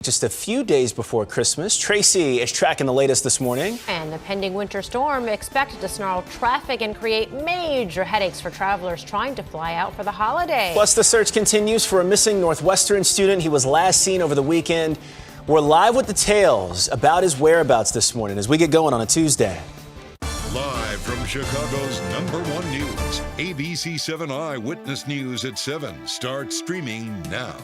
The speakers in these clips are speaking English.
Just a few days before Christmas, Tracy is tracking the latest this morning. And the pending winter storm expected to snarl traffic and create major headaches for travelers trying to fly out for the holiday. Plus, the search continues for a missing Northwestern student. He was last seen over the weekend. We're live with details about his whereabouts this morning as we get going on a Tuesday. Live from Chicago's #1 news, ABC 7 Eyewitness News at 7 starts streaming now.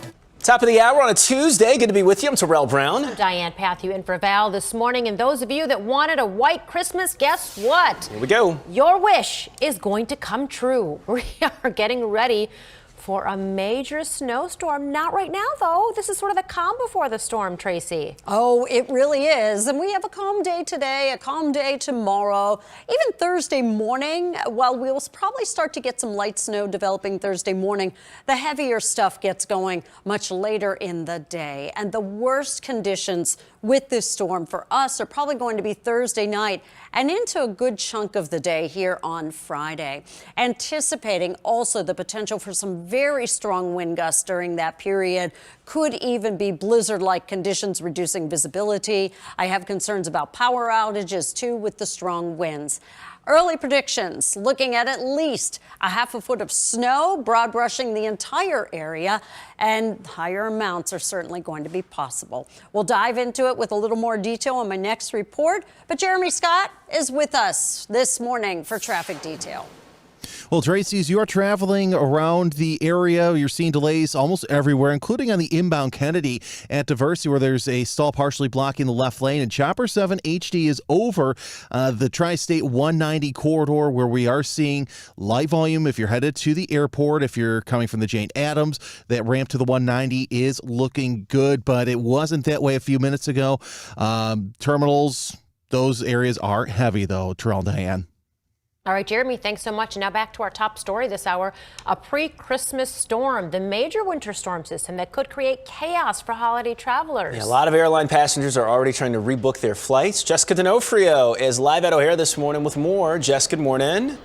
Top of the hour on a Tuesday. Good to be with you. I'm Terrell Brown. I'm Diane Pathu in for Val this morning. And those of you that wanted a white Christmas, guess what? Here we go. Your wish is going to come true. We are getting ready for a major snowstorm. Not right now, though. This is sort of the calm before the storm, Tracy. Oh, it really is. And we have a calm day today, a calm day tomorrow, even Thursday morning. While we'll probably start to get some light snow developing Thursday morning, the heavier stuff gets going much later in the day. And the worst conditions with this storm for us are probably going to be Thursday night and into a good chunk of the day here on Friday. Anticipating also the potential for some very strong wind gusts during that period. Could even be blizzard-like conditions, reducing visibility. I have concerns about power outages, too, with the strong winds. Early predictions looking at least a half a foot of snow, broad brushing the entire area, and higher amounts are certainly going to be possible. We'll dive into it with a little more detail on my next report, but Jeremy Scott is with us this morning for traffic detail. Well, Tracy, as you are traveling around the area, you're seeing delays almost everywhere, including on the inbound Kennedy at Diversity, where there's a stall partially blocking the left lane. And Chopper 7 HD is over the Tri-State 190 corridor, where we are seeing light volume if you're headed to the airport. If you're coming from the Jane Addams, that ramp to the 190 is looking good, but it wasn't that way a few minutes ago. Terminals, those areas are heavy, though, Terrell and Diane. All right, Jeremy, thanks so much. Now back to our top story this hour, a pre-Christmas storm, the major winter storm system that could create chaos for holiday travelers. Yeah, a lot of airline passengers are already trying to rebook their flights. Jessica D'Onofrio is live at O'Hare this morning with more. Jess, good morning.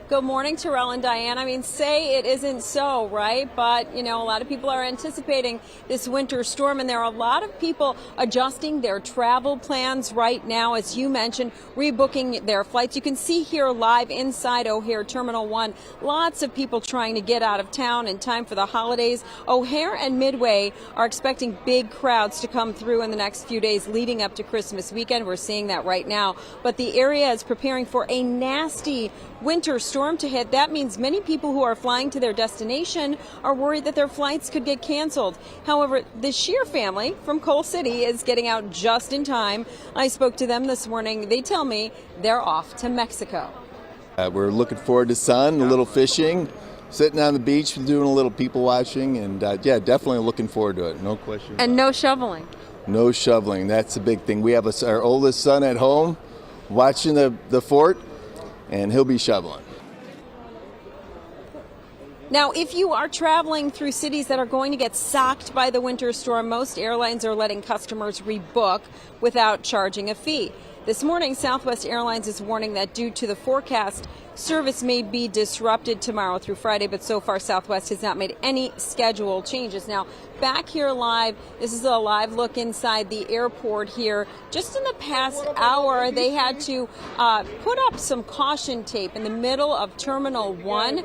Good morning, Terrell and Diane. I mean, say it isn't so, right? But, you know, a lot of people are anticipating this winter storm, and there are a lot of people adjusting their travel plans right now, as you mentioned, rebooking their flights. You can see here live inside O'Hare Terminal 1, lots of people trying to get out of town in time for the holidays. O'Hare and Midway are expecting big crowds to come through in the next few days leading up to Christmas weekend. We're seeing that right now. But the area is preparing for a nasty winter storm to hit. That means many people who are flying to their destination are worried that their flights could get canceled. However, the Shear family from Coal City is getting out just in time. I spoke to them this morning. They tell me they're off to Mexico. We're looking forward to sun, a little fishing, sitting on the beach, doing a little people watching, and yeah, definitely looking forward to it. No question. And no shoveling. No shoveling. That's the big thing. We have our oldest son at home watching the fort, and he'll be shoveling. Now, if you are traveling through cities that are going to get socked by the winter storm, most airlines are letting customers rebook without charging a fee. This morning, Southwest Airlines is warning that due to the forecast, service may be disrupted tomorrow through Friday, but so far Southwest has not made any schedule changes. Now, back here live, this is a live look inside the airport here. Just in the past hour, they had to put up some caution tape in the middle of Terminal 1.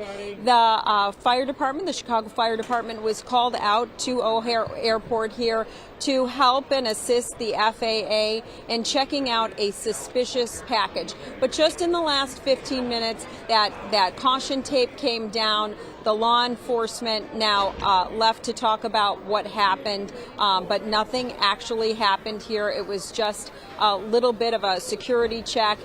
The fire department, the Chicago Fire Department, was called out to O'Hare Airport here to help and assist the FAA in checking out a suspicious package. But just in the last 15 minutes, that caution tape came down. The law enforcement now left to talk about what happened, but nothing actually happened here. It was just a little bit of a security check.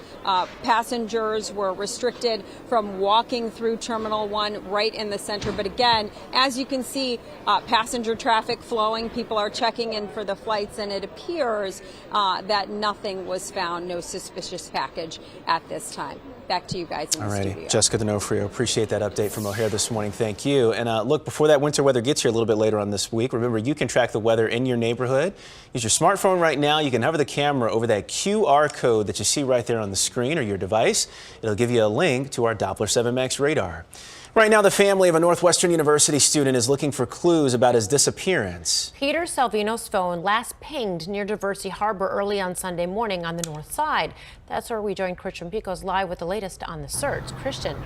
Passengers were restricted from walking through Terminal 1 right in the center. But again, as you can see, passenger traffic flowing. People are checking in for the flights, and it appears that nothing was found, no suspicious package at this time. Back to you guys in the studio. Jessica D'Onofrio, appreciate that update from O'Hare this morning. Thank you. And look, before that winter weather gets here a little bit later on this week, remember you can track the weather in your neighborhood. Use your smartphone right now. You can hover the camera over that QR code that you see right there on the screen or your device. It'll give you a link to our Doppler 7 Max radar. Right now, the family of a Northwestern University student is looking for clues about his disappearance. Peter Salvino's phone last pinged near Diversey Harbor early on Sunday morning on the north side. That's where we join Christian Picos live with the latest on the search. Christian.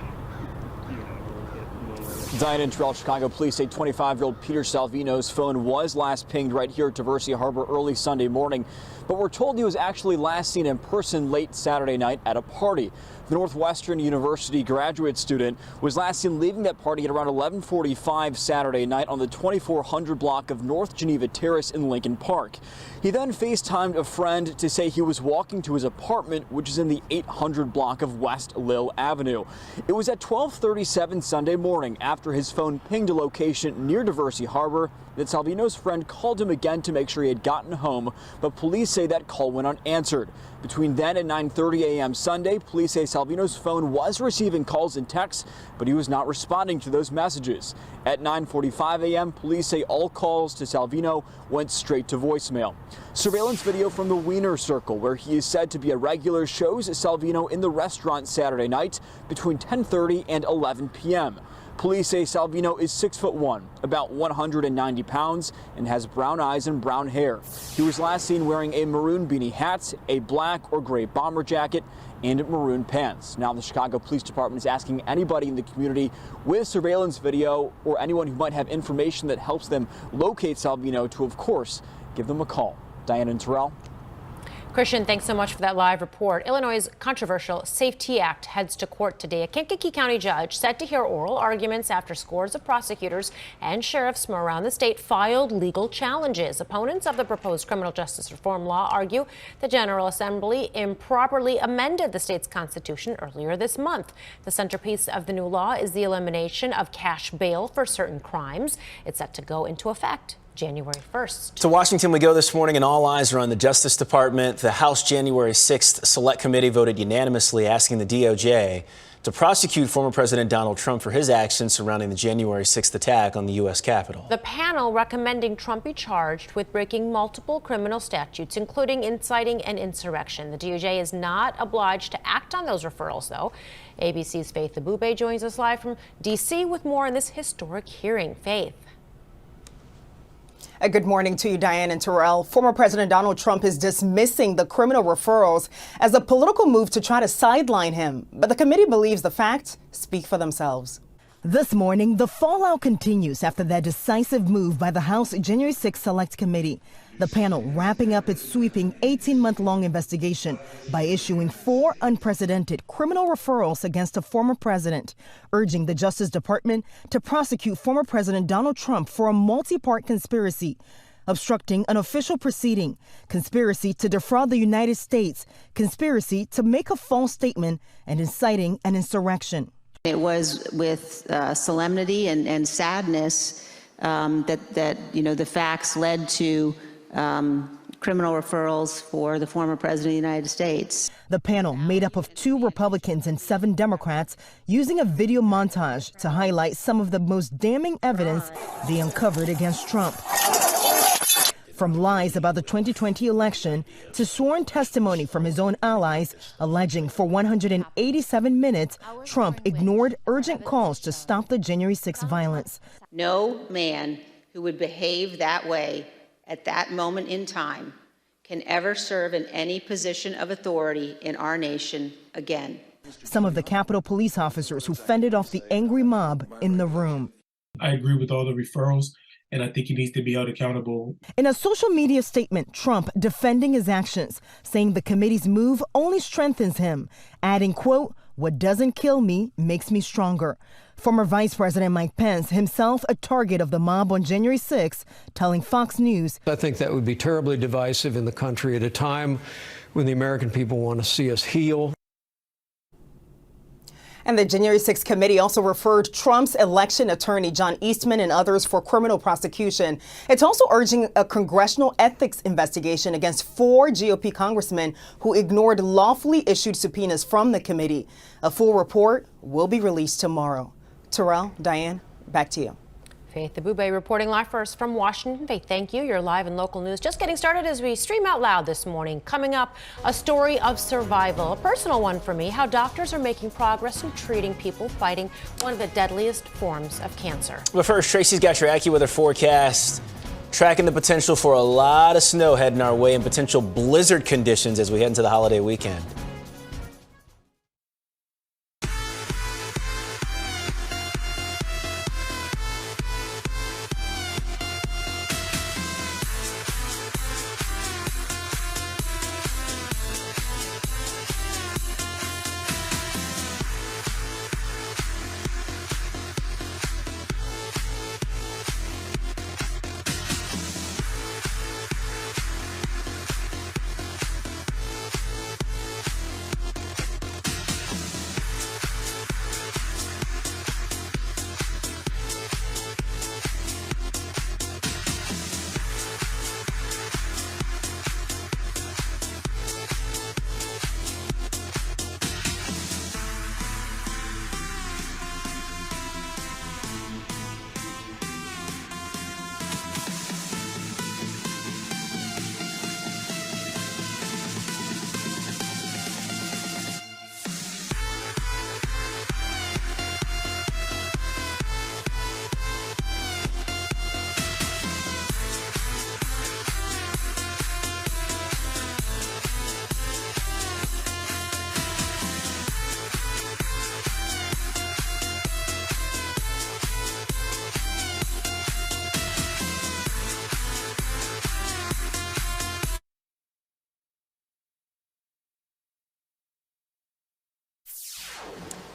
Diana and Terrell, Chicago police say 25-year-old Peter Salvino's phone was last pinged right here at Diversey Harbor early Sunday morning, but we're told he was actually last seen in person late Saturday night at a party. The Northwestern University graduate student was last seen leaving that party at around 11:45 Saturday night on the 2400 block of North Geneva Terrace in Lincoln Park. He then FaceTimed a friend to say he was walking to his apartment, which is in the 800 block of West Lil Avenue. It was at 12:37 Sunday morning, after his phone pinged a location near Diversey Harbor, that Salvino's friend called him again to make sure he had gotten home, but police say that call went unanswered. Between then and 9:30 a.m. Sunday, police say Salvino's phone was receiving calls and texts, but he was not responding to those messages. At 9:45 a.m., police say all calls to Salvino went straight to voicemail. Surveillance video from the Wiener Circle, where he is said to be a regular, shows Salvino in the restaurant Saturday night between 10:30 and 11 p.m. Police say Salvino is 6'1", about 190 pounds, and has brown eyes and brown hair. He was last seen wearing a maroon beanie hat, a black or gray bomber jacket, and maroon pants. Now the Chicago Police Department is asking anybody in the community with surveillance video or anyone who might have information that helps them locate Salvino to, of course, give them a call. Diana and Terrell. Christian, thanks so much for that live report. Illinois' controversial SAFE-T Act heads to court today. A Kankakee County judge set to hear oral arguments after scores of prosecutors and sheriffs from around the state filed legal challenges. Opponents of the proposed criminal justice reform law argue the General Assembly improperly amended the state's constitution earlier this month. The centerpiece of the new law is the elimination of cash bail for certain crimes. It's set to go into effect January 1st. To Washington we go this morning, and all eyes are on the Justice Department. The House January 6th Select Committee voted unanimously asking the DOJ to prosecute former President Donald Trump for his actions surrounding the January 6th attack on the U.S. Capitol. The panel recommending Trump be charged with breaking multiple criminal statutes, including inciting an insurrection. The DOJ is not obliged to act on those referrals, though. ABC's Faith Abube joins us live from D.C. with more on this historic hearing. Faith. Good morning to you, Diane and Terrell. Former President Donald Trump is dismissing the criminal referrals as a political move to try to sideline him. But the committee believes the facts speak for themselves. This morning, the fallout continues after that decisive move by the House January 6 Select Committee. The panel wrapping up its sweeping 18-month-long investigation by issuing 4 unprecedented criminal referrals against a former president, urging the Justice Department to prosecute former President Donald Trump for a multi-part conspiracy, obstructing an official proceeding, conspiracy to defraud the United States, conspiracy to make a false statement, and inciting an insurrection. It was with solemnity and sadness that the facts led to criminal referrals for the former president of the United States. The panel, made up of 2 Republicans and 7 Democrats, using a video montage to highlight some of the most damning evidence they uncovered against Trump. From lies about the 2020 election to sworn testimony from his own allies alleging for 187 minutes, Trump ignored urgent calls to stop the January 6 violence. No man who would behave that way at that moment in time can ever serve in any position of authority in our nation again. Some of the Capitol police officers who fended off the angry mob in the room. I agree with all the referrals, and I think he needs to be held accountable. In a social media statement, Trump defending his actions, saying the committee's move only strengthens him, adding, quote, "What doesn't kill me makes me stronger." Former Vice President Mike Pence, himself a target of the mob on January 6, telling Fox News, I think that would be terribly divisive in the country at a time when the American people want to see us heal. And the January 6 committee also referred Trump's election attorney, John Eastman, and others for criminal prosecution. It's also urging a congressional ethics investigation against 4 GOP congressmen who ignored lawfully issued subpoenas from the committee. A full report will be released tomorrow. Terrell, Diane, back to you. Faith Abube reporting live for us from Washington. Faith, thank you. You're live in local news. Just getting started as we stream out loud this morning. Coming up, a story of survival, a personal one for me, how doctors are making progress in treating people fighting one of the deadliest forms of cancer. But first, Tracy's got your AccuWeather forecast. Tracking the potential for a lot of snow heading our way and potential blizzard conditions as we head into the holiday weekend.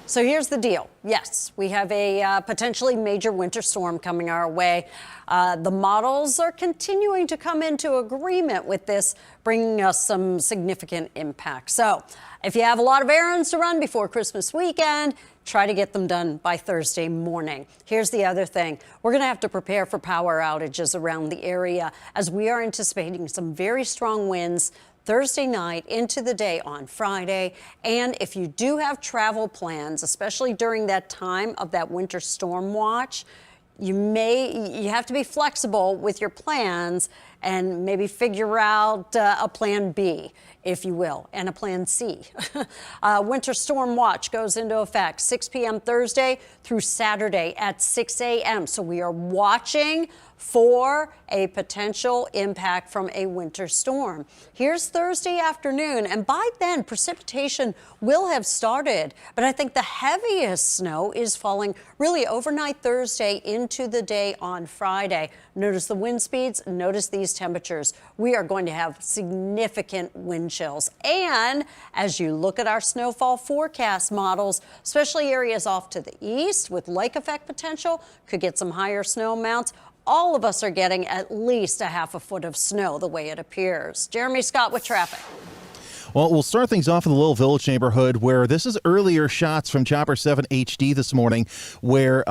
So here's the deal. Yes, we have a potentially major winter storm coming our way. The models are continuing to come into agreement with this, bringing us some significant impact. So if you have a lot of errands to run before Christmas weekend, try to get them done by Thursday morning. Here's the other thing. We're going to have to prepare for power outages around the area as we are anticipating some very strong winds Thursday night into the day on Friday. And if you do have travel plans, especially during that time of that winter storm watch, you have to be flexible with your plans and maybe figure out a plan B, if you will, and a plan C. Winter storm watch goes into effect 6 p.m. Thursday through Saturday at 6 a.m. So we are watching for a potential impact from a winter storm. Here's Thursday afternoon, and by then precipitation will have started, but I think the heaviest snow is falling really overnight Thursday into the day on Friday. Notice the wind speeds, notice these temperatures. We are going to have significant wind chills. And as you look at our snowfall forecast models, especially areas off to the east with lake effect potential, could get some higher snow amounts. All of us are getting at least a half a foot of snow the way it appears. Jeremy Scott with traffic. Well, we'll start things off in the Little Village neighborhood, where this is earlier shots from Chopper 7 HD this morning, where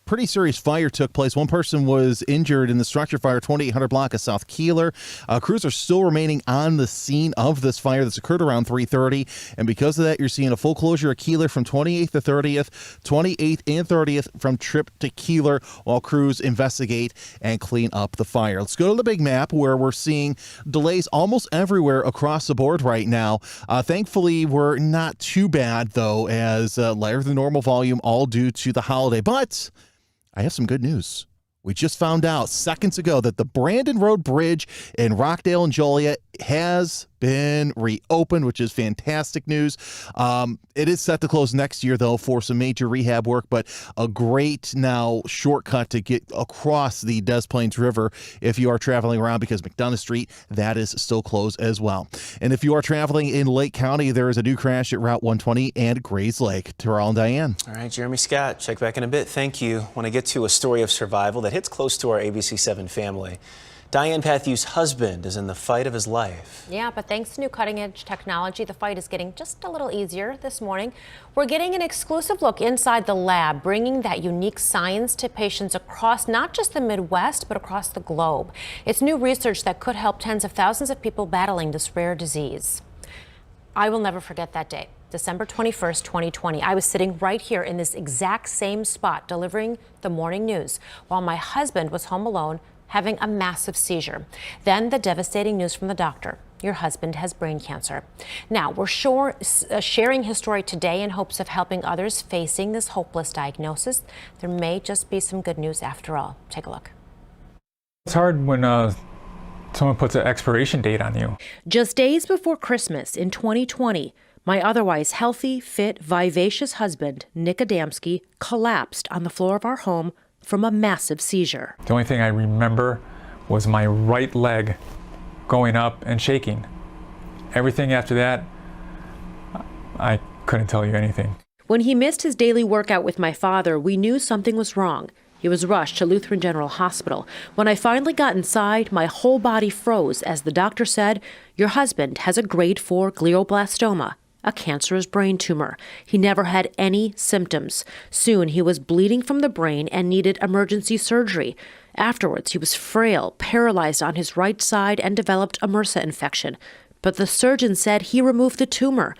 pretty serious fire took place. One person was injured in the structure fire, 2800 block of South Keeler. Crews are still remaining on the scene of this fire that's occurred around 3:30. And because of that, you're seeing a full closure of Keeler from 28th to 30th, 28th and 30th from Tripp to Keeler, while crews investigate and clean up the fire. Let's go to the big map, where we're seeing delays almost everywhere across the board right now. Thankfully, we're not too bad, though, as lighter than normal volume, all due to the holiday. But I have some good news. We just found out seconds ago that the Brandon Road Bridge in Rockdale and Joliet has been reopened, which is fantastic news. It is set to close next year, though, for some major rehab work, but a great now shortcut to get across the Des Plaines River if you are traveling around, because McDonough Street, that is still closed as well. And if you are traveling in Lake County, there is a new crash at Route 120 and Grays Lake. Terrell and Diane. All right, Jeremy Scott, check back in a bit. Thank you. Want to get to a story of survival that hits close to our ABC7 family. Diane Pathew's husband is in the fight of his life. Yeah, but thanks to new cutting-edge technology, the fight is getting just a little easier this morning. We're getting an exclusive look inside the lab, bringing that unique science to patients across not just the Midwest, but across the globe. It's new research that could help tens of thousands of people battling this rare disease. I will never forget that day. December 21st, 2020. I was sitting right here in this exact same spot delivering the morning news while my husband was home alone having a massive seizure. Then the devastating news from the doctor. Your husband has brain cancer. Now, we're sharing his story today in hopes of helping others facing this hopeless diagnosis. There may just be some good news after all. Take a look. It's hard when someone puts an expiration date on you. Just days before Christmas in 2020, my otherwise healthy, fit, vivacious husband, Nick Adamski, collapsed on the floor of our home from a massive seizure. The only thing I remember was my right leg going up and shaking. Everything after that, I couldn't tell you anything. When he missed his daily workout with my father, we knew something was wrong. He was rushed to Lutheran General Hospital. When I finally got inside, my whole body froze as the doctor said, "Your husband has a grade 4 glioblastoma, a cancerous brain tumor. He never had any symptoms. Soon he was bleeding from the brain and needed emergency surgery. Afterwards, he was frail, paralyzed on his right side, and developed a MRSA infection. But the surgeon said he removed the tumor.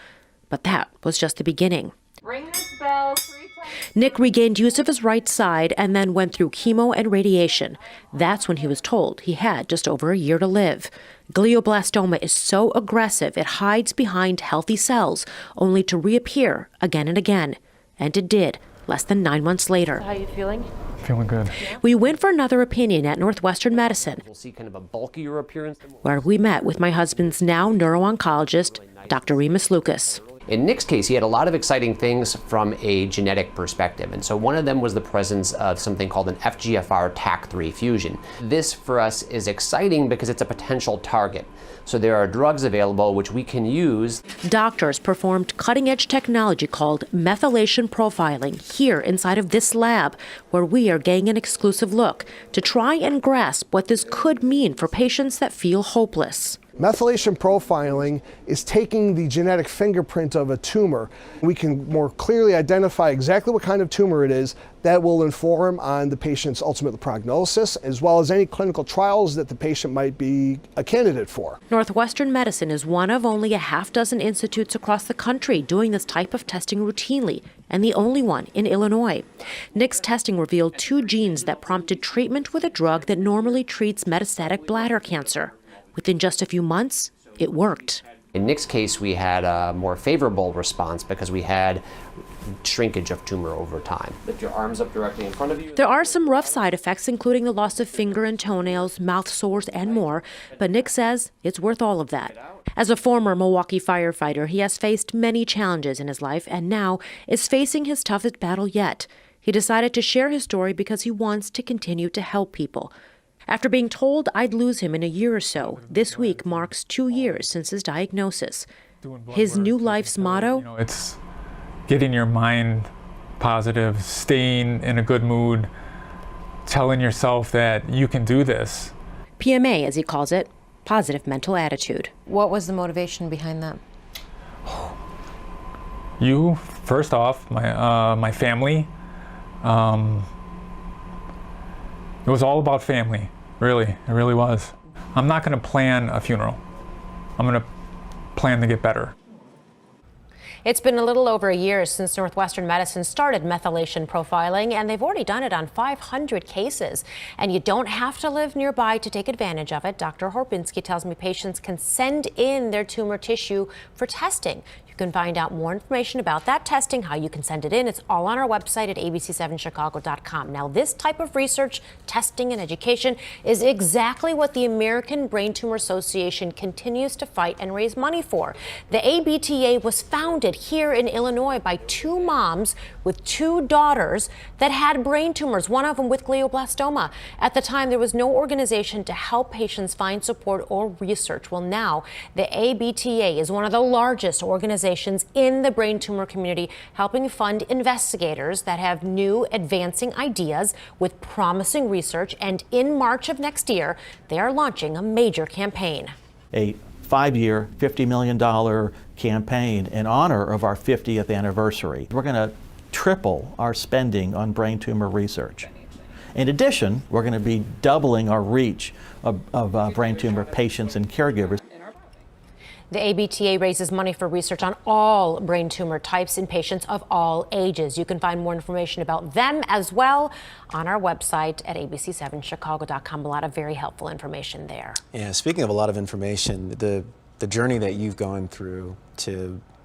But that was just the beginning." Ring this bell 3 times. Nick regained use of his right side and then went through chemo and radiation. That's when he was told he had just over a year to live. Glioblastoma is so aggressive it hides behind healthy cells, only to reappear again and again. And it did, less than 9 months later. How are you feeling? Feeling good. We went for another opinion at Northwestern Medicine, We'll see kind of a bulkier appearance. where we met with my husband's now neuro-oncologist, Dr. Remus Lucas. In Nick's case, he had a lot of exciting things from a genetic perspective. And so one of them was the presence of something called an FGFR TAC3 fusion. This for us is exciting because it's a potential target. So there are drugs available which we can use. Doctors performed cutting-edge technology called methylation profiling here inside of this lab, where we are getting an exclusive look to try and grasp what this could mean for patients that feel hopeless. Methylation profiling is taking the genetic fingerprint of a tumor. We can more clearly identify exactly what kind of tumor it is. That will inform on the patient's ultimate prognosis, as well as any clinical trials that the patient might be a candidate for. Northwestern Medicine is one of only a half dozen institutes across the country doing this type of testing routinely, and the only one in Illinois. Nick's testing revealed 2 genes that prompted treatment with a drug that normally treats metastatic bladder cancer. Within just a few months, it worked. In Nick's case, we had a more favorable response because we had shrinkage of tumor over time. Lift your arms up directly in front of you. There are some rough side effects, including the loss of finger and toenails, mouth sores, and more, but Nick says it's worth all of that. As a former Milwaukee firefighter, he has faced many challenges in his life and now is facing his toughest battle yet. He decided to share his story because he wants to continue to help people. After being told I'd lose him in a year or so, this week marks 2 years since his diagnosis. His new life's motto? It's getting your mind positive, staying in a good mood, telling yourself that you can do this. PMA, as he calls it, positive mental attitude. What was the motivation behind that? You, first off, my family. It was all about family, really. It really was. I'm not going to plan a funeral. I'm going to plan to get better. It's been a little over a year since Northwestern Medicine started methylation profiling, and they've already done it on 500 cases. And you don't have to live nearby to take advantage of it. Dr. Horpinski tells me patients can send in their tumor tissue for testing. You can find out more information about that testing, how you can send it in. It's all on our website at abc7chicago.com. Now, this type of research, testing, and education is exactly what the American Brain Tumor Association continues to fight and raise money for. The ABTA was founded here in Illinois by 2 moms with 2 daughters that had brain tumors, one of them with glioblastoma. At the time, there was no organization to help patients find support or research. Well, now the ABTA is one of the largest organizations in the brain tumor community, helping fund investigators that have new advancing ideas with promising research. And in March of next year, they are launching a major campaign. A 5-year, $50 million campaign in honor of our 50th anniversary. We're going to triple our spending on brain tumor research. In addition, we're going to be doubling our reach of brain tumor patients and caregivers. The ABTA raises money for research on all brain tumor types in patients of all ages. You can find more information about them as well on our website at abc7chicago.com. A lot of very helpful information there. Yeah, speaking of a lot of information, the journey that you've gone through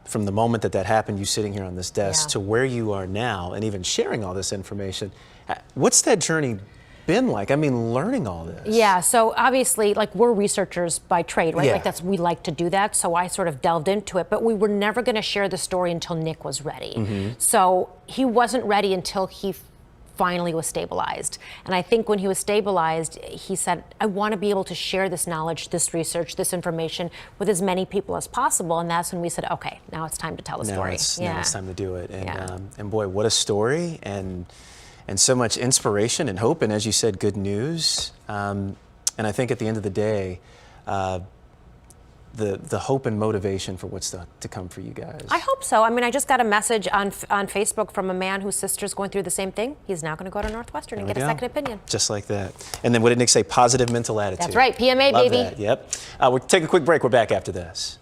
from the moment that happened, you sitting here on this desk, to where you are now and even sharing all this information, what's that journey been like? I mean, learning all this. Yeah, so obviously, like, we're researchers by trade, right? Yeah. Like, we like to do that, so I sort of delved into it, but we were never going to share the story until Nick was ready. So he wasn't ready until he finally was stabilized. And I think when he was stabilized, he said, I want to be able to share this knowledge, this research, this information with as many people as possible. And that's when we said, okay, now it's time to tell the story. Now it's time to do it. And boy, what a story, and so much inspiration and hope, and as you said, good news. And I think at the end of the day, the hope and motivation for what's to come for you guys. I hope so. I mean, I just got a message on Facebook from a man whose sister's going through the same thing. He's now going to go to Northwestern and get a second opinion. Just like that. And then what did Nick say? Positive mental attitude. That's right. PMA, Love baby. That. Yep. We'll take a quick break. We're back after this.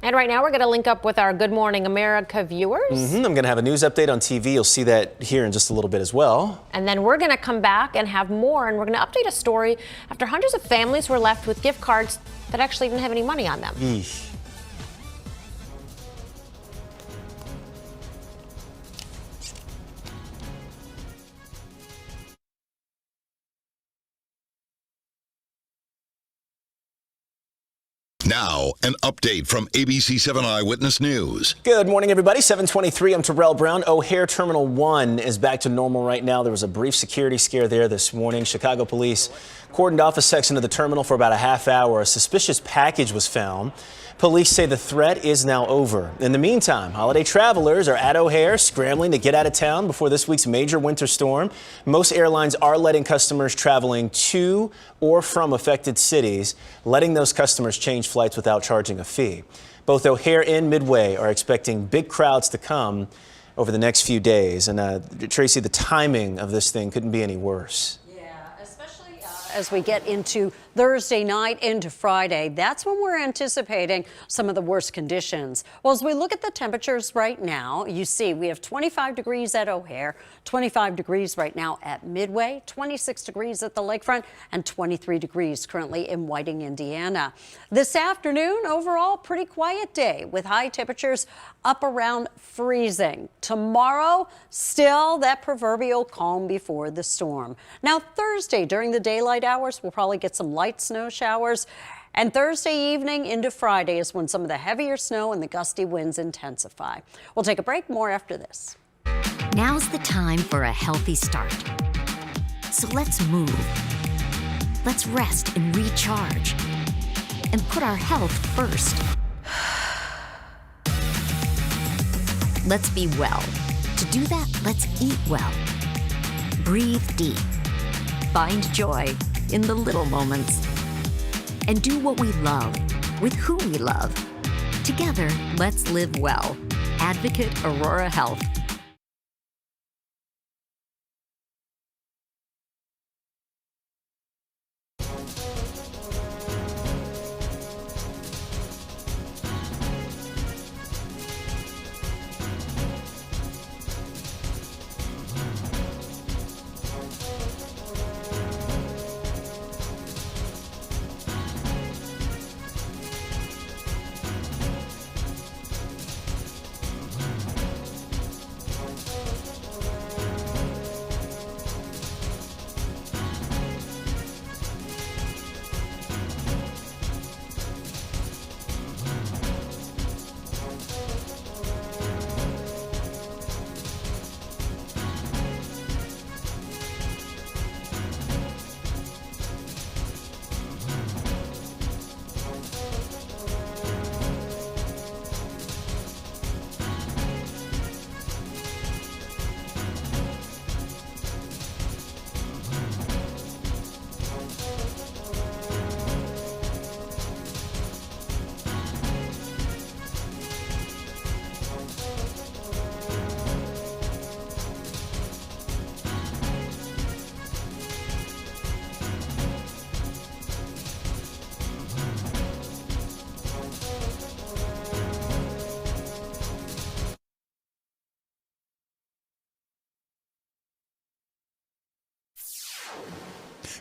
And right now we're going to link up with our Good Morning America viewers. I'm going to have a news update on TV. You'll see that here in just a little bit as well. And then we're going to come back and have more, and we're going to update a story after hundreds of families were left with gift cards that actually didn't have any money on them. Eesh. Now, an update from ABC 7 Eyewitness News. Good morning, everybody. 7:23. I'm Terrell Brown. O'Hare Terminal 1 is back to normal right now. There was a brief security scare there this morning. Chicago police cordoned off a section of the terminal for about a half hour. A suspicious package was found. Police say the threat is now over. In the meantime, holiday travelers are at O'Hare scrambling to get out of town before this week's major winter storm. Most airlines are letting customers traveling to or from affected cities, letting those customers change flights without charging a fee. Both O'Hare and Midway are expecting big crowds to come over the next few days. And Tracy, the timing of this thing couldn't be any worse. As we get into Thursday night into Friday, that's when we're anticipating some of the worst conditions. Well, as we look at the temperatures right now, you see we have 25 degrees at O'Hare, 25 degrees right now at Midway, 26 degrees at the lakefront, and 23 degrees currently in Whiting, Indiana. This afternoon, overall, pretty quiet day with high temperatures up around freezing. Tomorrow, still that proverbial calm before the storm. Now, Thursday during the daylight hours, we'll probably get some light snow showers. And Thursday evening into Friday is when some of the heavier snow and the gusty winds intensify. We'll take a break. More after this. Now's the time for a healthy start. So let's move. Let's rest and recharge. And put our health first. Let's be well. To do that, let's eat well. Breathe deep. Find joy in the little moments. and do what we love with who we love. Together, let's live well. Advocate Aurora Health.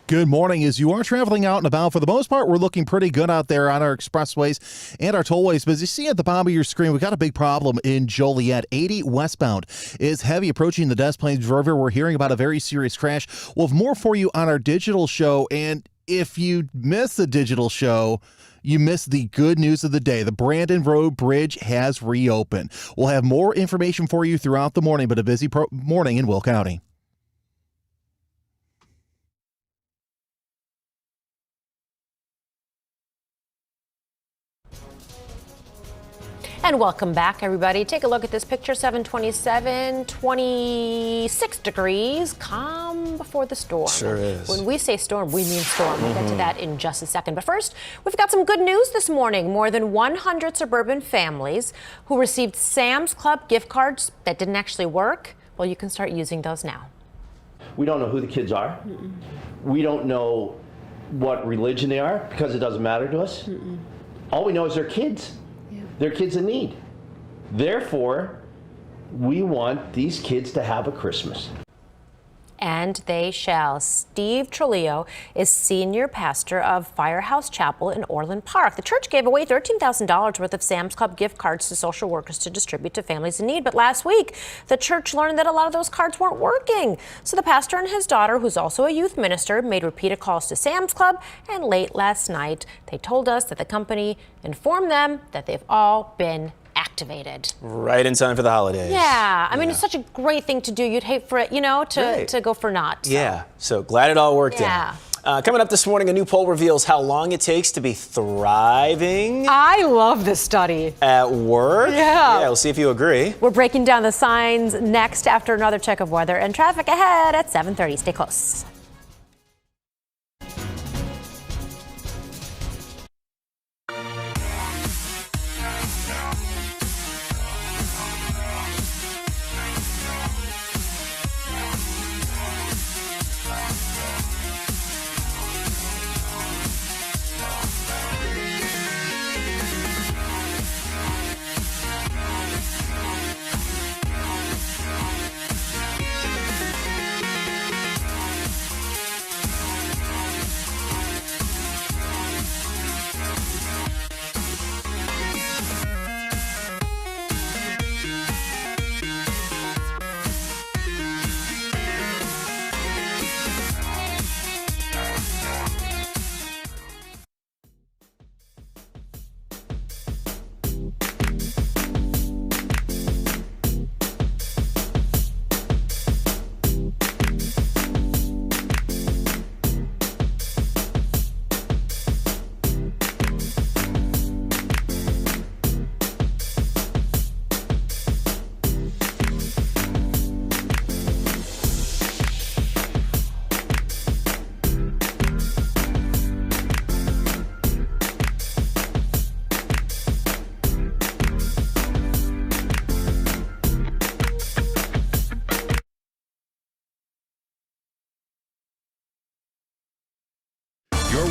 Good morning. As you are traveling out and about, for the most part, we're looking pretty good out there on our expressways and our tollways. But as you see at the bottom of your screen, we've got a big problem in Joliet. 80 westbound is heavy approaching the Des Plaines River. We're hearing about a very serious crash. We'll have more for you on our digital show. And if you miss the digital show, you missed the good news of the day. The Brandon Road Bridge has reopened. We'll have more information for you throughout the morning, but a busy morning in Will County. And welcome back, everybody. Take a look at this picture. 727, 26 degrees. Calm before the storm. Sure is. When we say storm, we mean storm. We'll get to that in just a second. But first, we've got some good news this morning. More than 100 suburban families who received Sam's Club gift cards that didn't actually work, well, you can start using those now. We don't know who the kids are. We don't know what religion they are because it doesn't matter to us. All we know is they're kids. They're kids in need. Therefore, we want these kids to have a Christmas. And they shall. Steve Trujillo is senior pastor of Firehouse Chapel in Orland Park. The church gave away $13,000 worth of Sam's Club gift cards to social workers to distribute to families in need. But last week, the church learned that a lot of those cards weren't working. So the pastor and his daughter, who's also a youth minister, made repeated calls to Sam's Club. And late last night, they told us that the company informed them that they've all been activated. Right in time for the holidays. Yeah, I mean, it's such a great thing to do. You'd hate for it, to go for naught. So. Yeah, so glad it all worked out. Coming up this morning, a new poll reveals how long it takes to be thriving. I love this study. At work? Yeah. We'll see if you agree. We're breaking down the signs next after another check of weather and traffic ahead at 7:30. Stay close.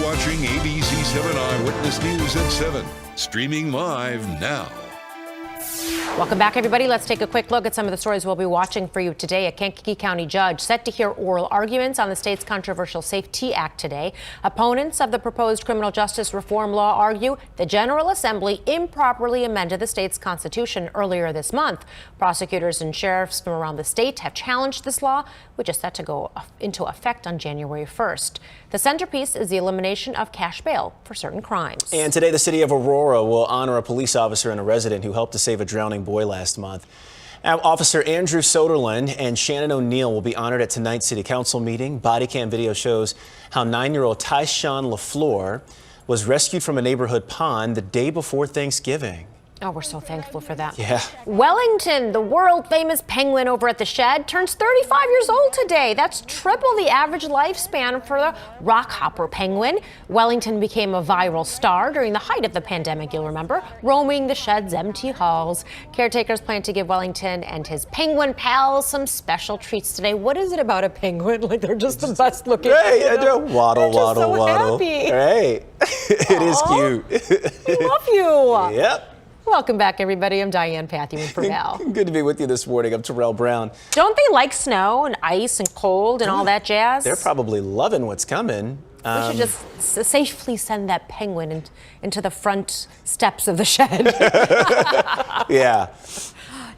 watching ABC 7 Eyewitness News at 7, streaming live now. Welcome back, everybody. Let's take a quick look at some of the stories we'll be watching for you today. A Kankakee County judge set to hear oral arguments on the state's controversial SAFE-T Act today. Opponents of the proposed criminal justice reform law argue the General Assembly improperly amended the state's constitution earlier this month. Prosecutors and sheriffs from around the state have challenged this law, which is set to go into effect on January 1st. The centerpiece is the elimination of cash bail for certain crimes. And today, the city of Aurora will honor a police officer and a resident who helped to save a drowning boy last month. Officer Andrew Soderlund and Shannon O'Neill will be honored at tonight's city council meeting. Body cam video shows how 9-year-old Tyshawn LaFleur was rescued from a neighborhood pond the day before Thanksgiving. Oh, we're so thankful for that. Yeah. Wellington, the world famous penguin over at the Shed, turns 35 years old today. That's triple the average lifespan for the rockhopper penguin. Wellington became a viral star during the height of the pandemic, you'll remember, roaming the Shed's empty halls. Caretakers plan to give Wellington and his penguin pals some special treats today. What is it about a penguin? Like, they're just the best looking. Hey, I do. Waddle, they're waddle, so waddle. Happy. Hey, it is cute. I love you. Yep. Welcome back, everybody. I'm Diane Pathian for Val. Good to be with you this morning. I'm Terrell Brown. Don't they like snow and ice and cold and all that jazz? They're probably loving what's coming. We should just safely send that penguin into the front steps of the Shed. Yeah.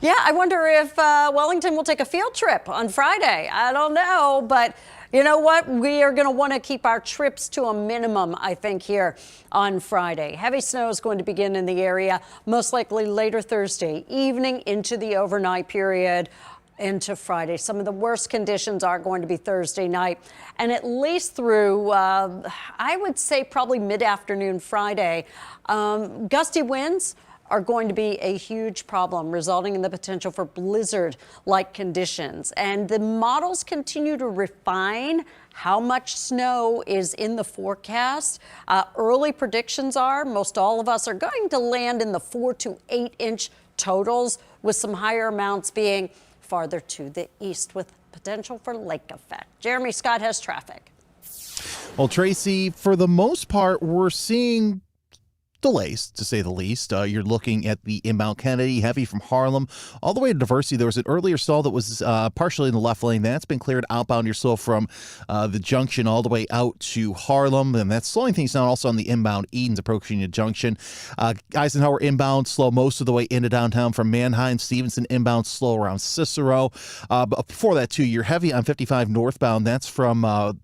Yeah, I wonder if Wellington will take a field trip on Friday. I don't know, but you know what? We are going to want to keep our trips to a minimum, I think, here on Friday. Heavy snow is going to begin in the area, most likely later Thursday evening into the overnight period into Friday. Some of the worst conditions are going to be Thursday night and at least through, I would say, probably mid-afternoon Friday. Gusty winds are going to be a huge problem, resulting in the potential for blizzard-like conditions. And the models continue to refine how much snow is in the forecast. Early predictions are most all of us are going to land in the 4 to 8 inch totals, with some higher amounts being farther to the east with potential for lake effect. Jeremy Scott has traffic. Well, Tracy, for the most part, we're seeing delays, to say the least. You're looking at the inbound Kennedy, heavy from Harlem all the way to Diversity. There was an earlier stall that was partially in the left lane. That's been cleared. Outbound, you're slow from the junction all the way out to Harlem, and that's slowing things down also on the inbound Edens approaching the junction. Eisenhower inbound, slow most of the way into downtown from Manheim. Stevenson inbound, slow around Cicero. But before that, too, you're heavy on 55 northbound. That's from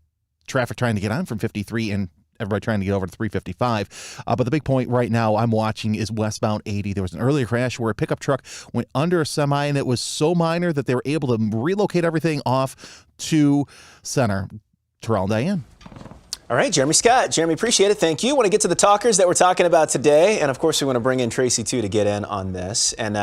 traffic trying to get on from 53 and everybody trying to get over to 355. But the big point right now I'm watching is westbound 80. There was an earlier crash where a pickup truck went under a semi, and it was so minor that they were able to relocate everything off to center. Terrell and Diane. All right, Jeremy Scott. Jeremy, appreciate it. Thank you. Want to get to the talkers that we're talking about today. And, of course, we want to bring in Tracy, too, to get in on this. And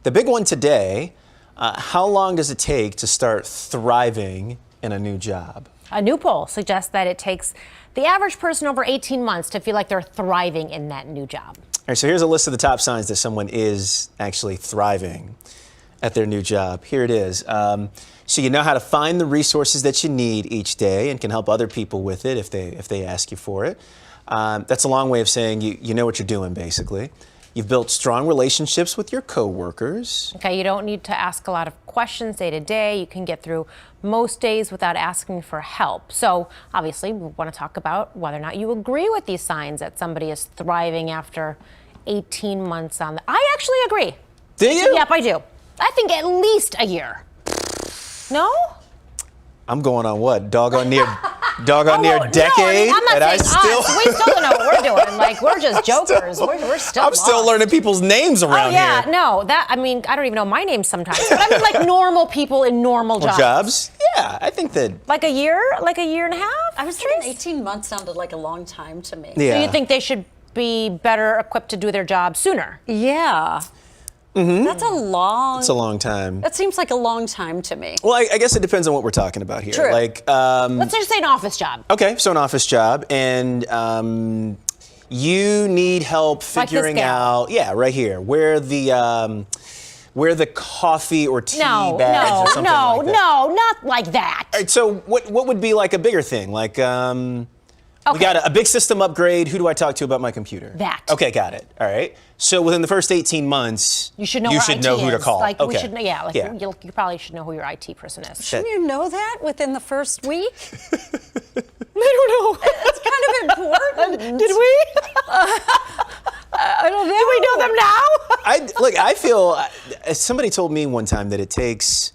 the big one today, how long does it take to start thriving in a new job? A new poll suggests that it takes the average person over 18 months to feel like they're thriving in that new job. All right, so here's a list of the top signs that someone is actually thriving at their new job. Here it is. So you know how to find the resources that you need each day and can help other people with it if they ask you for it. That's a long way of saying you know what you're doing, basically. You've built strong relationships with your coworkers. Okay, you don't need to ask a lot of questions day to day. You can get through most days without asking for help. So obviously we want to talk about whether or not you agree with these signs that somebody is thriving after 18 months on the... I actually agree. Do you? Yep, I do. I think at least a year. No? I'm going on what? Doggone near decade? No, I mean, I'm not and saying us. We still don't know what we're doing. Like, we're just jokers. We're still I'm still lost. learning people's names around here. Oh, yeah, no. I mean, I don't even know my name sometimes. But I mean, like, normal people in normal jobs. Yeah, I think that... Like a year and a half? I was thinking 18 months sounded like a long time to me. Yeah. So you think they should be better equipped to do their job sooner? Yeah. Mm-hmm. That's a long... It's a long time. That seems like a long time to me. Well, I guess it depends on what we're talking about here. True. Like, let's just say an office job. Okay, so an office job, and you need help figuring out, right here, where the coffee or tea bags or something like that. No, not like that. All right, so what would be like a bigger thing? Like, We got a big system upgrade. Who do I talk to about my computer? That. Okay, got it. All right. So within the first 18 months, you should know, who IT to is. call. Like, okay. we should know, you probably should know who your IT person is. Shouldn't you know that within the first week? I don't know. That's kind of important. Did we? I don't know. Do we know them now? I feel, somebody told me one time that it takes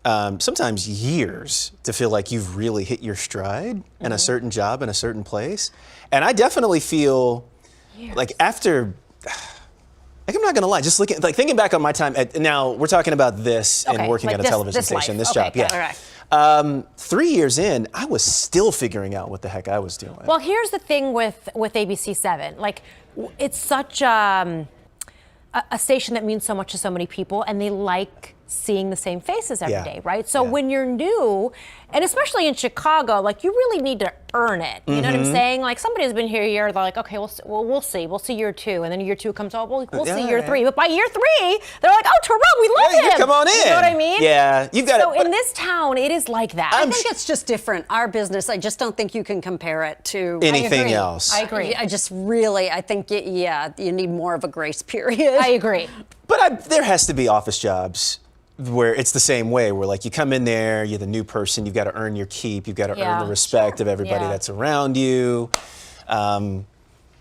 sometimes years to feel like you've really hit your stride in a certain job in a certain place. And I definitely feel like after, like I'm not gonna lie, just thinking back on my time now we're talking about this and working at a television station, this job. Yeah. All right. 3 years in, I was still figuring out what the heck I was doing. Well, here's the thing with ABC 7. Like, it's such a station that means so much to so many people, and they like seeing the same faces every day, right? So when you're new, and especially in Chicago, like you really need to earn it. You know what I'm saying? Like somebody's been here a year, they're like, okay, we'll see year 2, and then year 2 comes, we'll see year 3. But by year 3, they're like, oh, Terrell, we love him. Come on in. You know what I mean? Yeah, you've got So in this town, it is like that. I think it's just different. Our business, I just don't think you can compare it to anything else. I agree. I think, you need more of a grace period. I agree. But there has to be office jobs where it's the same way, where like you come in there, you're the new person, you've got to earn your keep, you've got to earn the respect of everybody that's around you. I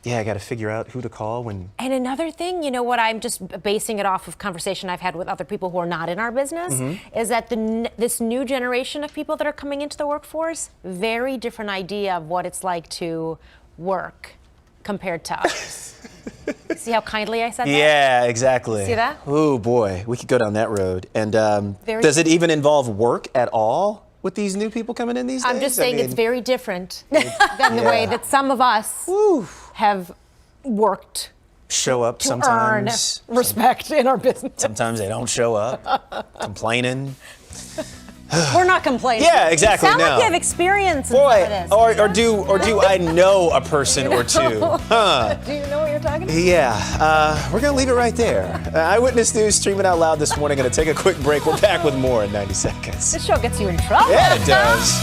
got to figure out who to call when. And another thing, you know what, I'm just basing it off of conversation I've had with other people who are not in our business, is that this new generation of people that are coming into the workforce, very different idea of what it's like to work compared to us. See how kindly I said that? Yeah, exactly. See that? Oh boy, we could go down that road. And does it even involve work at all with these new people coming in these days? I'm just saying it's very different than the way that some of us have worked. Show up to sometimes. Earn respect in our business. Sometimes they don't show up, complaining. We're not complaining. Yeah, exactly. You sound like you have experience in Boy, this. or do I know a person or two? Huh. Do you know what you're talking about? Yeah, we're gonna leave it right there. Eyewitness News streaming out loud this morning. Gonna take a quick break. We're back with more in 90 seconds. This show gets you in trouble. Yeah, it does.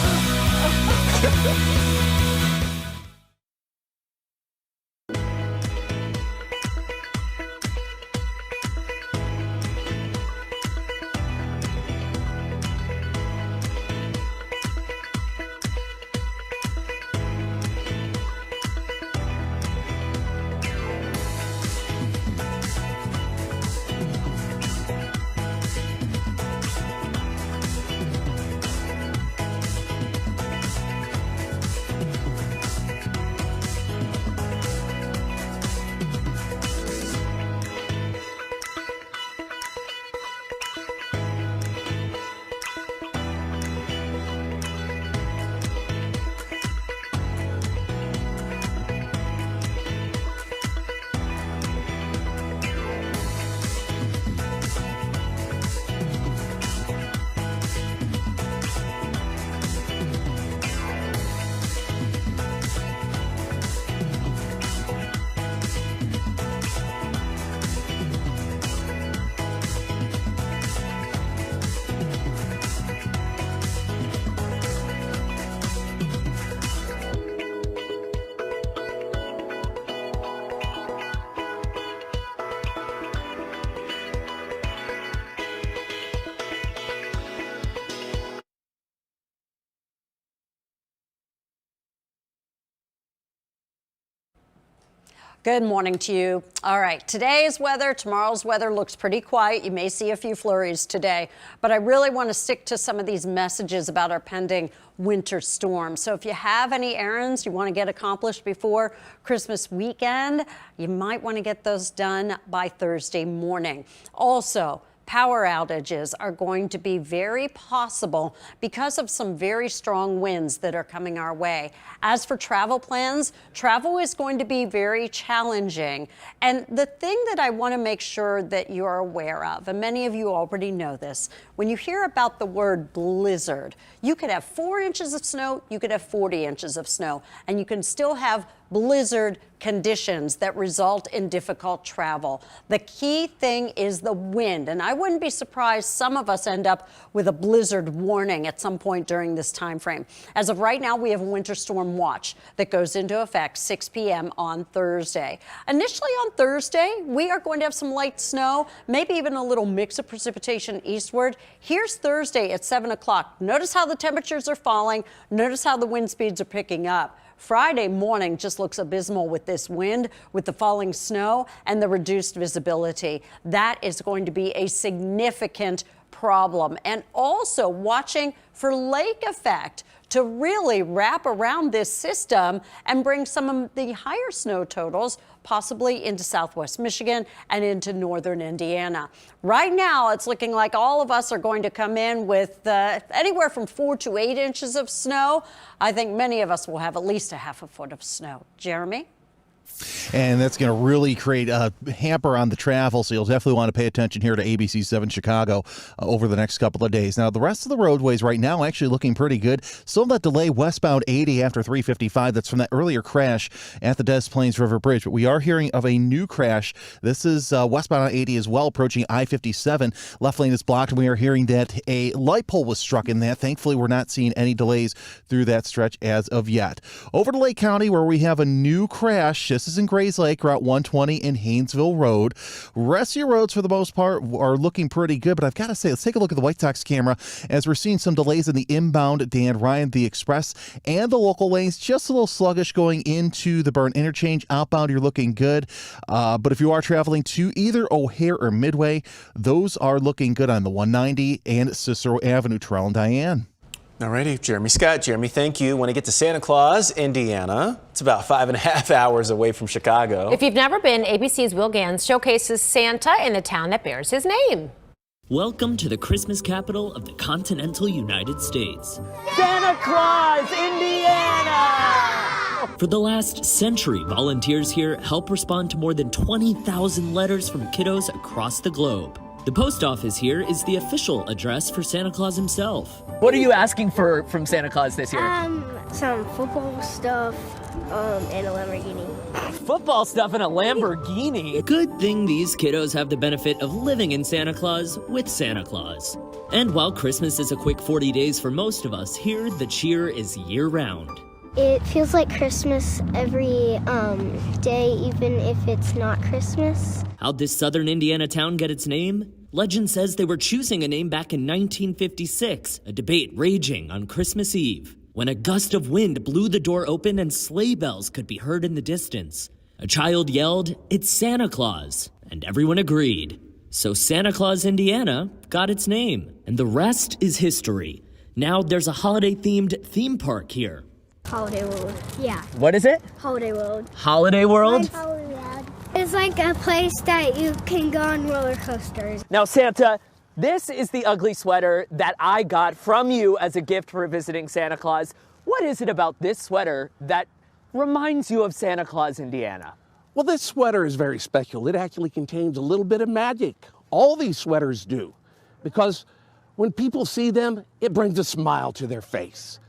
Good morning to you. All right, today's weather, tomorrow's weather looks pretty quiet. You may see a few flurries today, but I really want to stick to some of these messages about our pending winter storm. So if you have any errands you want to get accomplished before Christmas weekend, you might want to get those done by Thursday morning. Also, power outages are going to be very possible because of some very strong winds that are coming our way. As for travel plans, travel is going to be very challenging. And the thing that I want to make sure that you're aware of, and many of you already know this, when you hear about the word blizzard, you could have 4 inches of snow, you could have 40 inches of snow, and you can still have blizzard conditions that result in difficult travel. The key thing is the wind, and I wouldn't be surprised some of us end up with a blizzard warning at some point during this time frame. As of right now, we have a winter storm watch that goes into effect 6 p.m. on Thursday. Initially on Thursday, we are going to have some light snow, maybe even a little mix of precipitation eastward. Here's Thursday at 7 o'clock. Notice how the temperatures are falling. Notice how the wind speeds are picking up. Friday morning just looks abysmal with this wind, with the falling snow and the reduced visibility. That is going to be a significant problem. And also watching for lake effect to really wrap around this system and bring some of the higher snow totals possibly into southwest Michigan and into northern Indiana. Right now, it's looking like all of us are going to come in with anywhere from 4 to 8 inches of snow. I think many of us will have at least a half a foot of snow. Jeremy? And that's going to really create a hamper on the travel, so you'll definitely want to pay attention here to ABC 7 Chicago over the next couple of days. Now, the rest of the roadways right now actually looking pretty good. Still that delay westbound 80 after 355. That's from that earlier crash at the Des Plaines River Bridge. But we are hearing of a new crash. This is westbound on 80 as well, approaching I-57. Left lane is blocked, and we are hearing that a light pole was struck in that. Thankfully, we're not seeing any delays through that stretch as of yet. Over to Lake County, where we have a new crash. This is in Grays Lake, Route 120 in Haynesville Road. Rest of your roads, for the most part, are looking pretty good, but I've got to say, let's take a look at the White Sox camera as we're seeing some delays in the inbound Dan Ryan, the express, and the local lanes. Just a little sluggish going into the Burn interchange. Outbound, you're looking good, but if you are traveling to either O'Hare or Midway, those are looking good on the 190 and Cicero Avenue. Terrell and Diane. Alrighty, Jeremy Scott. Jeremy, thank you. Want to get to Santa Claus, Indiana. It's about 5.5 hours away from Chicago. If you've never been, ABC's Will Gans showcases Santa in the town that bears his name. Welcome to the Christmas capital of the continental United States. Santa Claus, Indiana! For the last century, volunteers here help respond to more than 20,000 letters from kiddos across the globe. The post office here is the official address for Santa Claus himself. What are you asking for from Santa Claus this year? Some football stuff and a Lamborghini. Football stuff and a Lamborghini? Good thing these kiddos have the benefit of living in Santa Claus with Santa Claus. And while Christmas is a quick 40 days for most of us, here the cheer is year-round. It feels like Christmas every day, even if it's not Christmas. How'd this southern Indiana town get its name? Legend says they were choosing a name back in 1956, a debate raging on Christmas Eve, when a gust of wind blew the door open and sleigh bells could be heard in the distance. A child yelled, "It's Santa Claus," and everyone agreed. So Santa Claus, Indiana got its name, and the rest is history. Now there's a holiday-themed theme park here. Holiday World, yeah. What is it? Holiday World. Holiday World? It's like a place that you can go on roller coasters. Now, Santa, this is the ugly sweater that I got from you as a gift for visiting Santa Claus. What is it about this sweater that reminds you of Santa Claus, Indiana? Well, this sweater is very special. It actually contains a little bit of magic. All these sweaters do, because when people see them, it brings a smile to their face.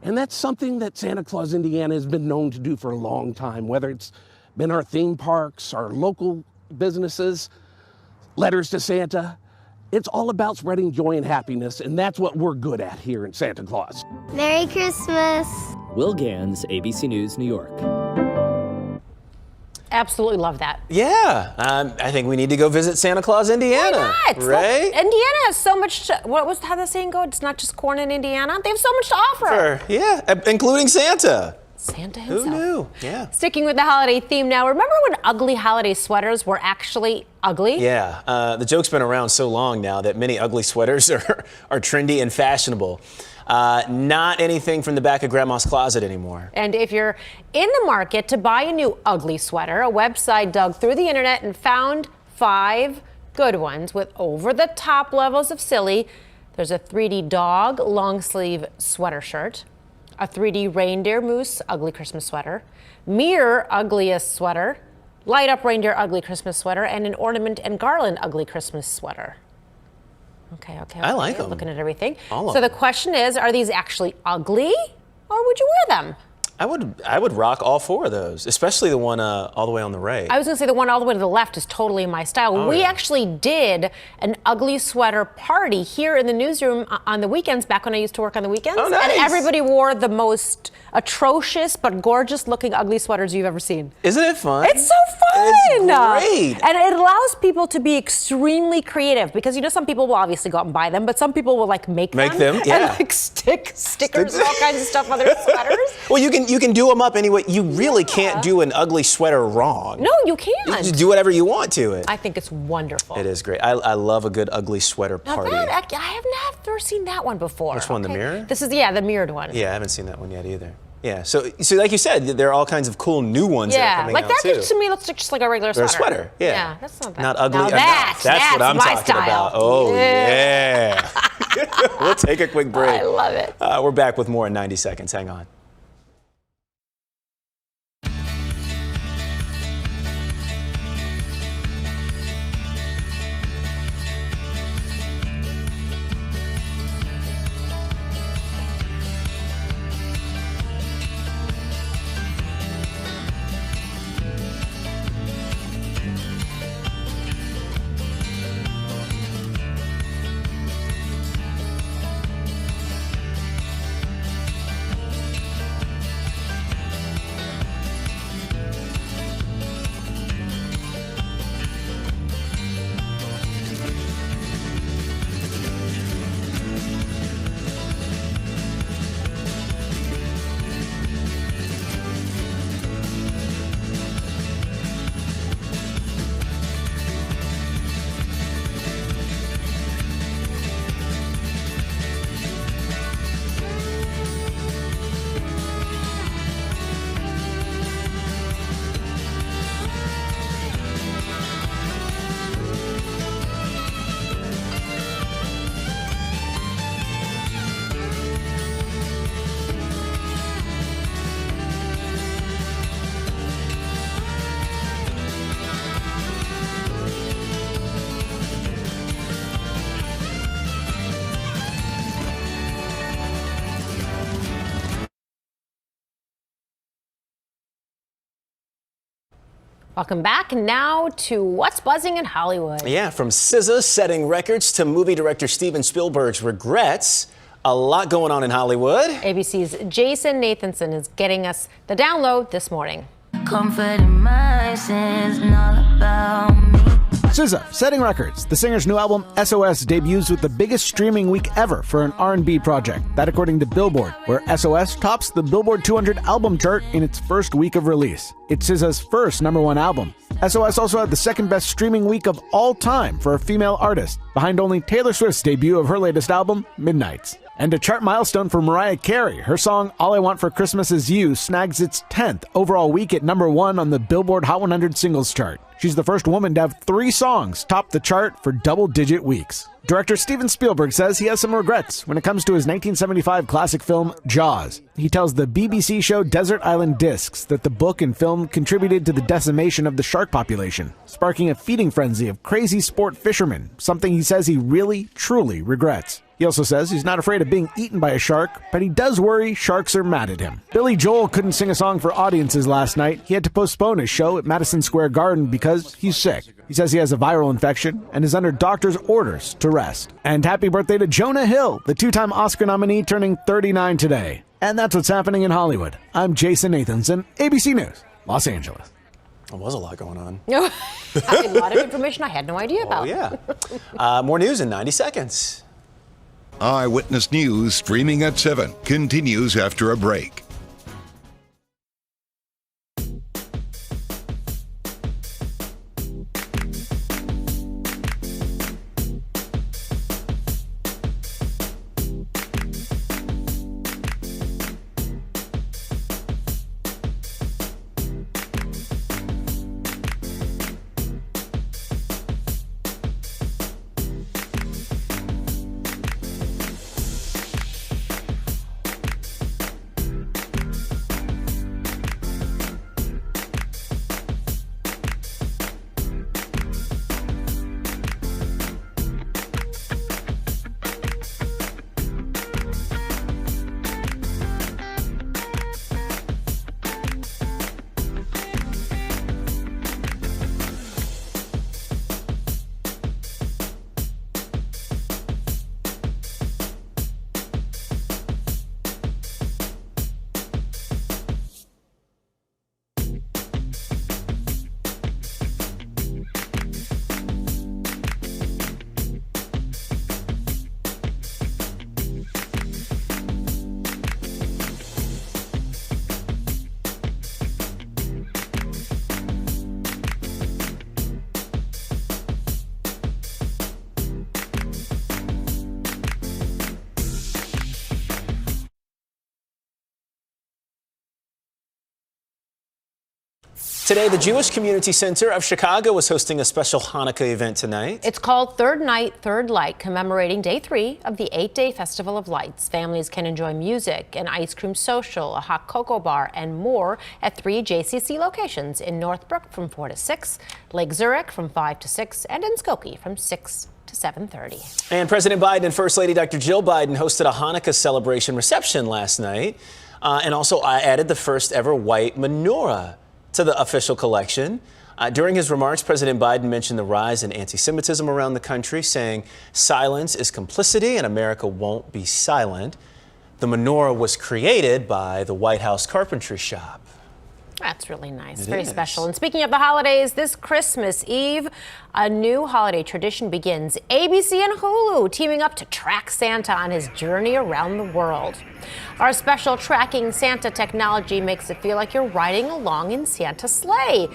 And that's something that Santa Claus, Indiana has been known to do for a long time, whether it's been our theme parks, our local businesses, letters to Santa. It's all about spreading joy and happiness, and that's what we're good at here in Santa Claus. Merry Christmas. Will Gans, ABC News, New York. Absolutely love that. Yeah, I think we need to go visit Santa Claus, Indiana. Why not? Right? Indiana has so much. How the saying go? It's not just corn in Indiana. They have so much to offer. Yeah, including Santa. Santa himself. Who knew? Yeah. Sticking with the holiday theme now. Remember when ugly holiday sweaters were actually ugly? Yeah, the joke's been around so long now that many ugly sweaters are trendy and fashionable. Not anything from the back of Grandma's closet anymore. And if you're in the market to buy a new ugly sweater, a website dug through the internet and found 5 good ones with over-the-top levels of silly. There's a 3D dog long sleeve sweater shirt, a 3D reindeer moose ugly Christmas sweater, mirror ugliest sweater, light up reindeer ugly Christmas sweater, and an ornament and garland ugly Christmas sweater. Okay. I like them. Looking at everything. All of so them. the question is, are these actually ugly, or would you wear them? I would rock all 4 of those, especially the one all the way on the right. I was going to say the one all the way to the left is totally my style. Oh, we yeah. actually did an ugly sweater party here in the newsroom on the weekends, back when I used to work on the weekends. Oh, nice. And everybody wore the most atrocious but gorgeous looking ugly sweaters you've ever seen. Isn't it fun? It's so fun! It's great. And it allows people to be extremely creative, because some people will obviously go out and buy them, but some people will make them, yeah. and stick stickers and all kinds of stuff on their sweaters. Well, you can do them up any way. You really can't do an ugly sweater wrong. No, you can't. You just do whatever you want to it. I think it's wonderful. It is great. I love a good ugly sweater Now party. that, I have never seen that one before. Which one, the mirror? This is, the mirrored one. Yeah, I haven't seen that one yet either. Yeah, so like you said, there are all kinds of cool new ones that are coming out too. To me looks just like a regular sweater. They're a sweater, yeah. Yeah, that's not bad. Not ugly Now enough. That's what I'm my talking style. about. Oh, yeah. We'll take a quick break. I love it. We're back with more in 90 seconds. Hang on. Welcome back. Now to what's buzzing in Hollywood. Yeah, from SZA setting records to movie director Steven Spielberg's regrets. A lot going on in Hollywood. ABC's Jason Nathanson is getting us the download this morning. Comfort in my sins, not about me. SZA, setting records. The singer's new album, SOS, debuts with the biggest streaming week ever for an R&B project. That according to Billboard, where SOS tops the Billboard 200 album chart in its first week of release. It's SZA's first #1 album. SOS also had the second best streaming week of all time for a female artist, behind only Taylor Swift's debut of her latest album, Midnights. And a chart milestone for Mariah Carey. Her song, All I Want for Christmas Is You, snags its 10th overall week at #1 on the Billboard Hot 100 singles chart. She's the first woman to have 3 songs top the chart for double-digit weeks. Director Steven Spielberg says he has some regrets when it comes to his 1975 classic film, Jaws. He tells the BBC show Desert Island Discs that the book and film contributed to the decimation of the shark population, sparking a feeding frenzy of crazy sport fishermen, something he says he really, truly regrets. He also says he's not afraid of being eaten by a shark, but he does worry sharks are mad at him. Billy Joel couldn't sing a song for audiences last night. He had to postpone his show at Madison Square Garden because he's sick. He says he has a viral infection and is under doctor's orders to rest. And happy birthday to Jonah Hill, the 2-time Oscar nominee turning 39 today. And that's what's happening in Hollywood. I'm Jason Nathanson, ABC News, Los Angeles. There was a lot going on. A lot of information I had no idea about. Oh, yeah. More news in 90 seconds. Eyewitness News, streaming at 7, continues after a break. Today, the Jewish Community Center of Chicago is hosting a special Hanukkah event tonight. It's called Third Night, Third Light, commemorating Day 3 of the 8-day Festival of Lights. Families can enjoy music, an ice cream social, a hot cocoa bar, and more at 3 JCC locations in Northbrook from 4 to 6, Lake Zurich from 5 to 6, and in Skokie from 6 to 7:30. And President Biden and First Lady Dr. Jill Biden hosted a Hanukkah celebration reception last night, and also added the first ever white menorah to the official collection. During his remarks, President Biden mentioned the rise in anti-Semitism around the country, saying silence is complicity and America won't be silent. The menorah was created by the White House Carpentry Shop. That's really nice. It Very is. special. And speaking of the holidays, this Christmas Eve, a new holiday tradition begins. ABC and Hulu teaming up to track Santa on his journey around the world. Our special tracking Santa technology makes it feel like you're riding along in Santa's sleigh.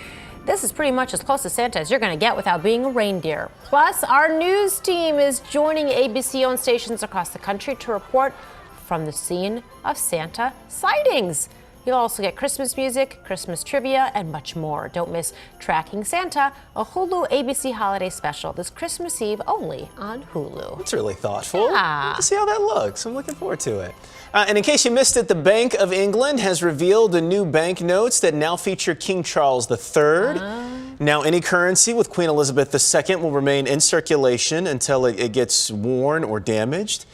This is pretty much as close to Santa as you're going to get without being a reindeer. Plus, our news team is joining ABC-owned stations across the country to report from the scene of Santa sightings. You'll also get Christmas music, Christmas trivia, and much more. Don't miss Tracking Santa, a Hulu ABC holiday special this Christmas Eve only on Hulu. It's really thoughtful. Yeah. Let's see how that looks. I'm looking forward to it. And in case you missed it, the Bank of England has revealed the new banknotes that now feature King Charles III. Now, any currency with Queen Elizabeth II will remain in circulation until it gets worn or damaged.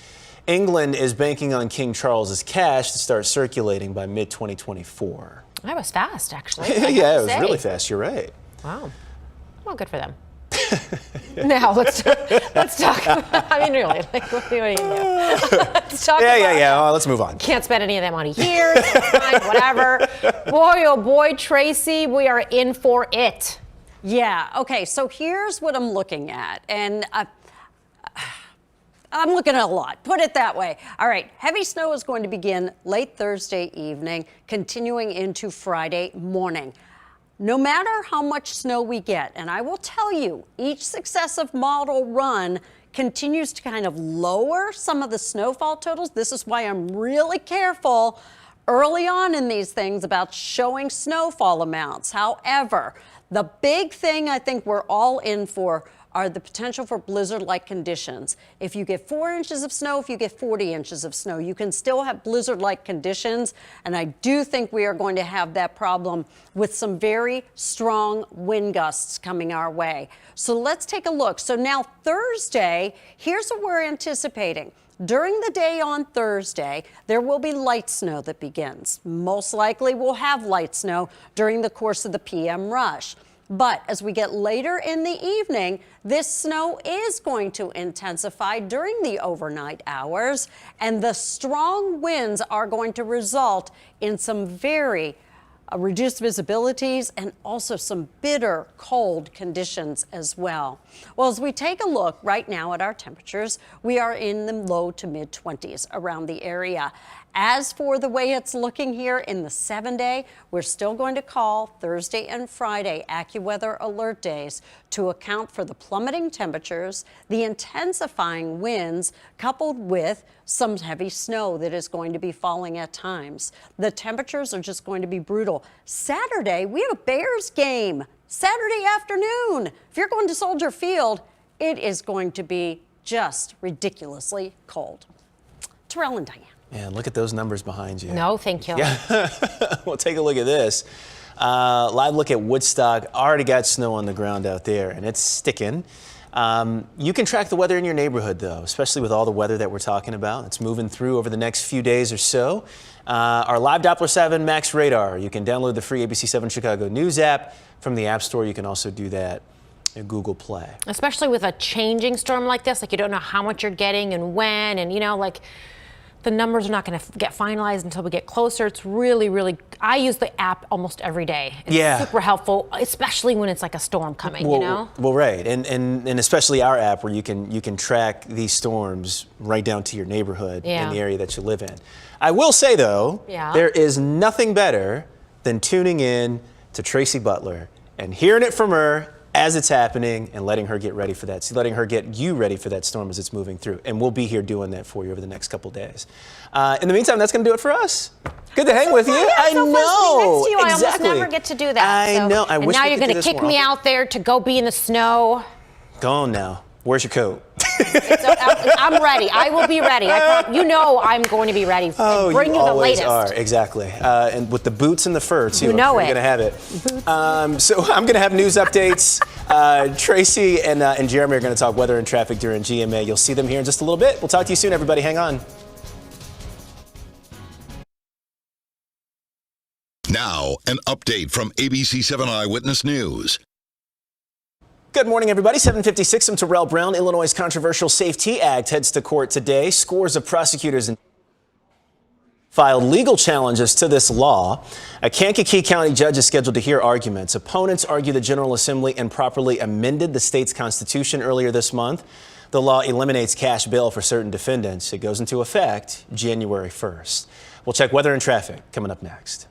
England is banking on King Charles's cash to start circulating by mid-2024. That was fast, actually. Yeah, it was really fast. You're right. Wow. Well, good for them. Now, let's talk. I mean, really, like, what are you going to do? Let's talk about Yeah. Let's move on. Can't spend any of that money here. So it's fine, whatever. Boy, oh boy, Tracy, we are in for it. Yeah, okay, so here's what I'm looking at. And I'm looking at a lot, put it that way. All right, heavy snow is going to begin late Thursday evening, continuing into Friday morning. No matter how much snow we get, and I will tell you, each successive model run continues to kind of lower some of the snowfall totals. This is why I'm really careful early on in these things about showing snowfall amounts. However, the big thing I think we're all in for are the potential for blizzard-like conditions. If you get 4 inches of snow, if you get 40 inches of snow, you can still have blizzard-like conditions, and I do think we are going to have that problem with some very strong wind gusts coming our way. So let's take a look. So now Thursday, here's what we're anticipating. During the day on Thursday, there will be light snow that begins. Most likely we'll have light snow during the course of the PM rush. But as we get later in the evening, this snow is going to intensify during the overnight hours, and the strong winds are going to result in some very reduced visibilities and also some bitter cold conditions as well. Well, as we take a look right now at our temperatures, we are in the low to mid 20s around the area. As for the way it's looking here in the 7-day, we're still going to call Thursday and Friday AccuWeather alert days to account for the plummeting temperatures, the intensifying winds, coupled with some heavy snow that is going to be falling at times. The temperatures are just going to be brutal. Saturday, we have a Bears game. Saturday afternoon. If you're going to Soldier Field, it is going to be just ridiculously cold. Terrell and Diane. Man, look at those numbers behind you. No, thank you. Yeah. Well, take a look at this. Live look at Woodstock. Already got snow on the ground out there, and it's sticking. You can track the weather in your neighborhood, though, especially with all the weather that we're talking about. It's moving through over the next few days or so. Our live Doppler 7 Max Radar. You can download the free ABC 7 Chicago News app from the App Store. You can also do that at Google Play. Especially with a changing storm like this, like you don't know how much you're getting and when, and like the numbers are not going to get finalized until we get closer. It's really, really, I use the app almost every day. It's super helpful, especially when it's like a storm coming, Well, right. And especially our app where you can track these storms right down to your neighborhood in the area that you live in. I will say, though, there is nothing better than tuning in to Tracy Butler and hearing it from her as it's happening and letting her get ready for that. So letting her get you ready for that storm as it's moving through. And we'll be here doing that for you over the next couple days. In the meantime, that's going to do it for us. Good to hang with you. I know. Next to you. Exactly. I almost never get to do that. I know. I and wish now we you're could going do to this kick more me often. out there to go be in the snow. Go on now. Where's your coat? I'm ready. I will be ready. You know I'm going to be ready. Oh, bring you the always latest. are. Exactly. And with the boots and the fur, too. You know I'm sure you're going to have it. So I'm going to have news updates. Tracy and Jeremy are going to talk weather and traffic during GMA. You'll see them here in just a little bit. We'll talk to you soon, everybody. Hang on. Now, an update from ABC 7 Eyewitness News. Good morning, everybody. 7:56. I'm Terrell Brown. Illinois' controversial Safety Act heads to court today. Scores of prosecutors filed legal challenges to this law. A Kankakee County judge is scheduled to hear arguments. Opponents argue the General Assembly improperly amended the state's constitution earlier this month. The law eliminates cash bail for certain defendants. It goes into effect January 1st. We'll check weather and traffic coming up next.